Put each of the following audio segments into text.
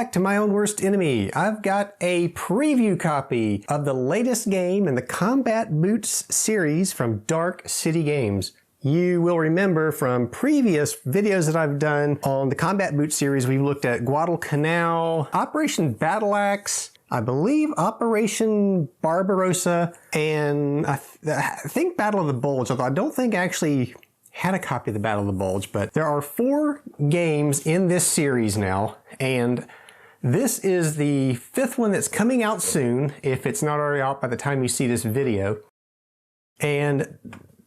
back to My Own Worst Enemy. I've got a preview copy of the latest game in the Combat Boots series from Dark City Games. You will remember from previous videos that I've done on the Combat Boots series, we've looked at Guadalcanal, Operation Battle Axe, I believe Operation Barbarossa, and I think Battle of the Bulge, although I don't think I actually had a copy of the Battle of the Bulge. But there are 4 games in this series now, and this is the 5th one that's coming out soon, if it's not already out by the time you see this video. And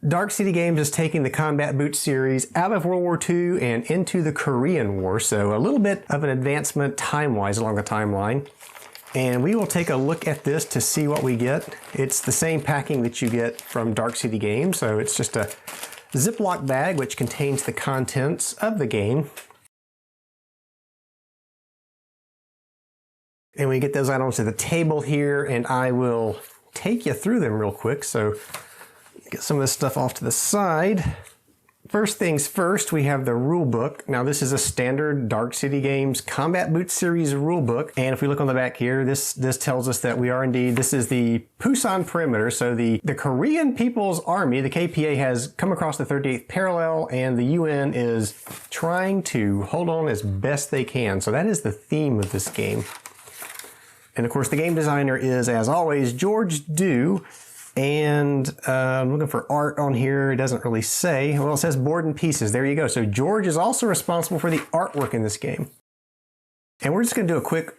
Dark City Games is taking the Combat Boots series out of World War II and into the Korean War, so a little bit of an advancement time-wise along the timeline. And we will take a look at this to see what we get. It's the same packing that you get from Dark City Games, so it's just a Ziploc bag which contains the contents of the game. And we get those out onto the table here, and I will take you through them real quick. So get some of this stuff off to the side. First things first, we have the rule book. Now this is a standard Dark City Games Combat Boots series rule book. And if we look on the back here, this tells us that we are indeed, this is the Pusan perimeter. So the Korean People's Army, the KPA, has come across the 38th parallel, and the UN is trying to hold on as best they can. So that is the theme of this game. And of course the game designer is, as always, George Dew. And I'm looking for art on here. It doesn't really say. Well, it says Board and Pieces. There you go. So George is also responsible for the artwork in this game. And we're just going to do a quick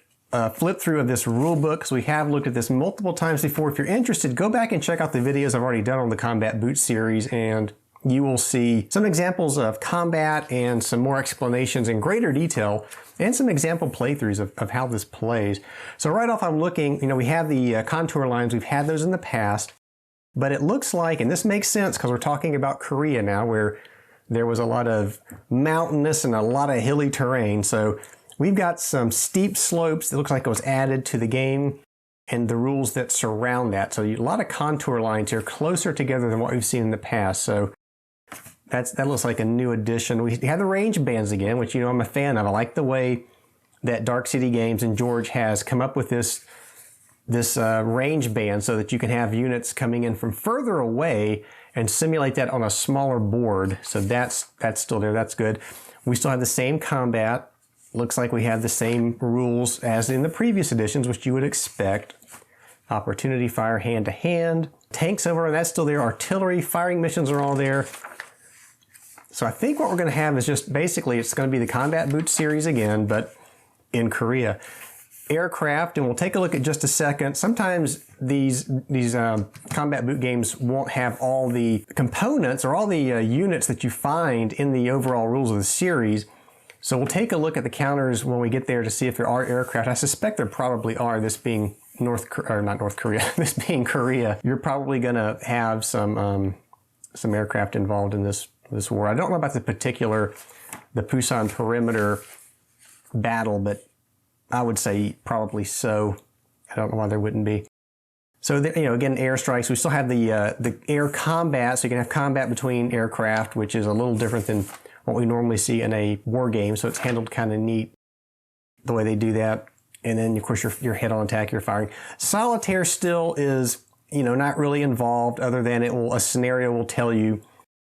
flip through of this rule book, because we have looked at this multiple times before. If you're interested, go back and check out the videos I've already done on the Combat Boots series, and you will see some examples of combat and some more explanations in greater detail, and some example playthroughs of how this plays. So right off, I'm looking, we have the contour lines. We've had those in the past. But it looks like, and this makes sense because we're talking about Korea now, where there was a lot of mountainous and a lot of hilly terrain. So we've got some steep slopes that looks like it was added to the game, and the rules that surround that. So a lot of contour lines here, closer together than what we've seen in the past. So that looks like a new addition. We have the range bands again, which I'm a fan of. I like the way that Dark City Games and George has come up with this range band, so that you can have units coming in from further away and simulate that on a smaller board. So that's still there. That's good. We still have the same combat. Looks like we have the same rules as in the previous editions, which you would expect. Opportunity fire, hand to hand. Tanks over, and that's still there. Artillery, firing missions are all there. So I think what we're going to have is just basically, it's going to be the Combat Boots series again, but in Korea. Aircraft, and we'll take a look at just a second. Sometimes these combat boot games won't have all the components or all the units that you find in the overall rules of the series. So we'll take a look at the counters when we get there to see if there are aircraft. I suspect there probably are, this being this being Korea. You're probably going to have some aircraft involved in this war. I don't know about the Pusan perimeter battle, but I would say probably so. I don't know why there wouldn't be. So, again, airstrikes. We still have the air combat, so you can have combat between aircraft, which is a little different than what we normally see in a war game. So it's handled kind of neat the way they do that. And then, of course, your head-on attack, your firing. Solitaire still is, not really involved, other than a scenario will tell you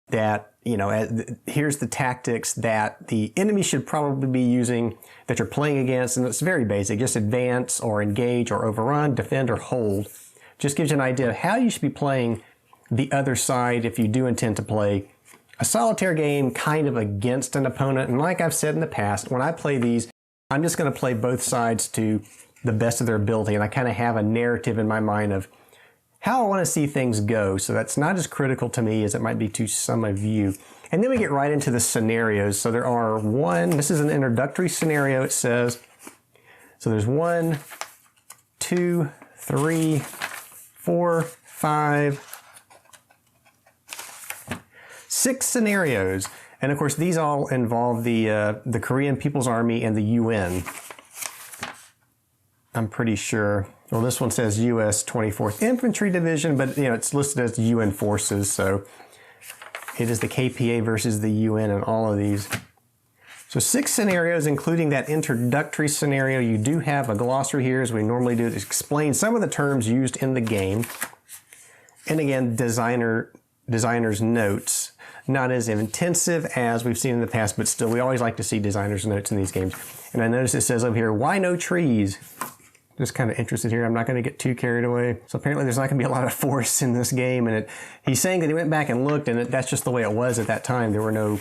that, here's the tactics that the enemy should probably be using that you're playing against, and it's very basic. Just advance or engage or overrun, defend or hold. Just gives you an idea of how you should be playing the other side if you do intend to play a solitaire game kind of against an opponent. And like I've said in the past, when I play these, I'm just going to play both sides to the best of their ability, and I kind of have a narrative in my mind of how I want to see things go. So that's not as critical to me as it might be to some of you. And then we get right into the scenarios. So there are this is an introductory scenario, it says. So there's 1, 2, 3, 4, 5, 6 scenarios. And of course, these all involve the Korean People's Army and the UN. I'm pretty sure. Well, this one says U.S. 24th Infantry Division, but it's listed as UN forces, so it is the KPA versus the UN in all of these. So 6 scenarios, including that introductory scenario. You do have a glossary here, as we normally do, to explain some of the terms used in the game. And again, designer's notes. Not as intensive as we've seen in the past, but still, we always like to see designer's notes in these games. And I notice it says over here, why no trees? Just kind of interested here. I'm not going to get too carried away. So apparently there's not going to be a lot of forests in this game. And he's saying that he went back and looked, and that's just the way it was at that time. There were no,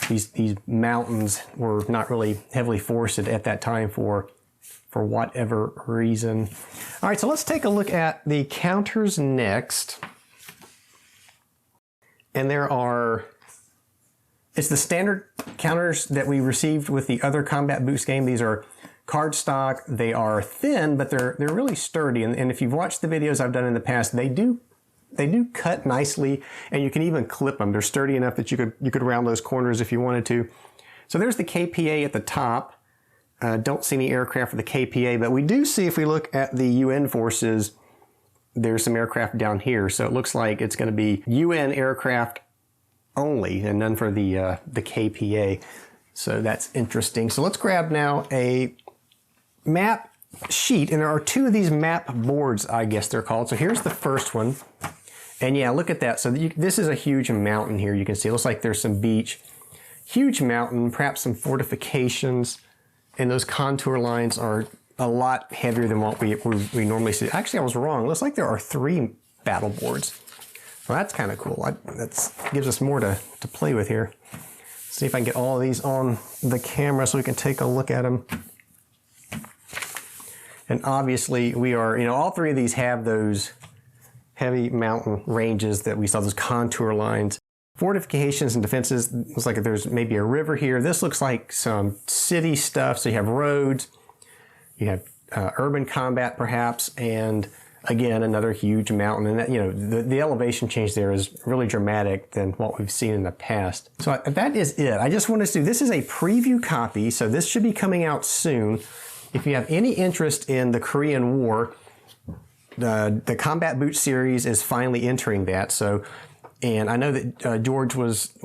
these mountains were not really heavily forested at that time for whatever reason. All right, so let's take a look at the counters next. And it's the standard counters that we received with the other Combat Boots game. These are cardstock. They are thin, but they're really sturdy. And if you've watched the videos I've done in the past, they do cut nicely, and you can even clip them. They're sturdy enough that you could round those corners if you wanted to. So there's the KPA at the top. Don't see any aircraft for the KPA, but we do see, if we look at the UN forces, there's some aircraft down here. So it looks like it's going to be UN aircraft only and none for the KPA. So that's interesting. So let's grab now a map sheet, and there are 2 of these map boards, I guess they're called. So here's the first one. And yeah, look at that. So this is a huge mountain here. You can see it looks like there's some beach, huge mountain, perhaps some fortifications, and those contour lines are a lot heavier than what we normally see. Actually, I was wrong. It looks like there are 3 battle boards. Well, that's kind of cool. That gives us more to play with here. See if I can get all of these on the camera so we can take a look at them. And obviously we are, all 3 of these have those heavy mountain ranges that we saw, those contour lines. Fortifications and defenses, looks like there's maybe a river here. This looks like some city stuff. So you have roads, you have urban combat perhaps, and again, another huge mountain. And that, the elevation change there is really dramatic than what we've seen in the past. So that is it. I just wanted to do, this is a preview copy, so this should be coming out soon. If you have any interest in the Korean War, the Combat Boots series is finally entering that. So, and I know that George was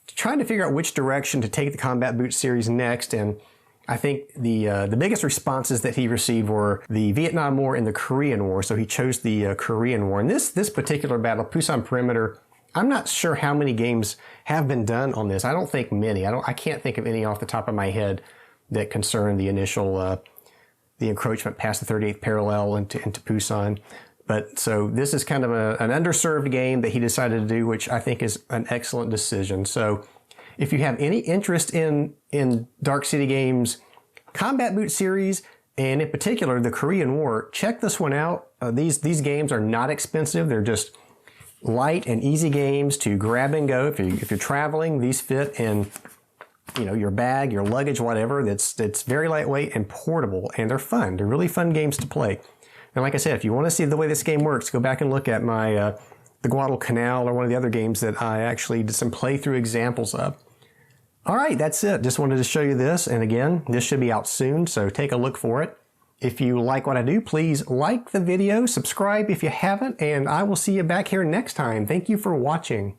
trying to figure out which direction to take the Combat Boots series next, and I think the biggest responses that he received were the Vietnam War and the Korean War, so he chose the Korean War. And this particular battle, Pusan Perimeter, I'm not sure how many games have been done on this. I don't think many. I can't think of any off the top of my head that concern the initial the encroachment past the 38th parallel into Pusan. But so this is kind of an underserved game that he decided to do, which I think is an excellent decision. So if you have any interest in Dark City Games Combat Boot series, and in particular the Korean War, check this one out. These games are not expensive. They're just light and easy games to grab and go. If you're traveling, these fit in your bag, your luggage, whatever. It's very lightweight and portable, and they're fun. They're really fun games to play. And like I said, if you want to see the way this game works, go back and look at my the Guadalcanal or one of the other games that I actually did some playthrough examples of. All right, that's it. Just wanted to show you this. And again, this should be out soon, so take a look for it. If you like what I do, please like the video, subscribe if you haven't, and I will see you back here next time. Thank you for watching.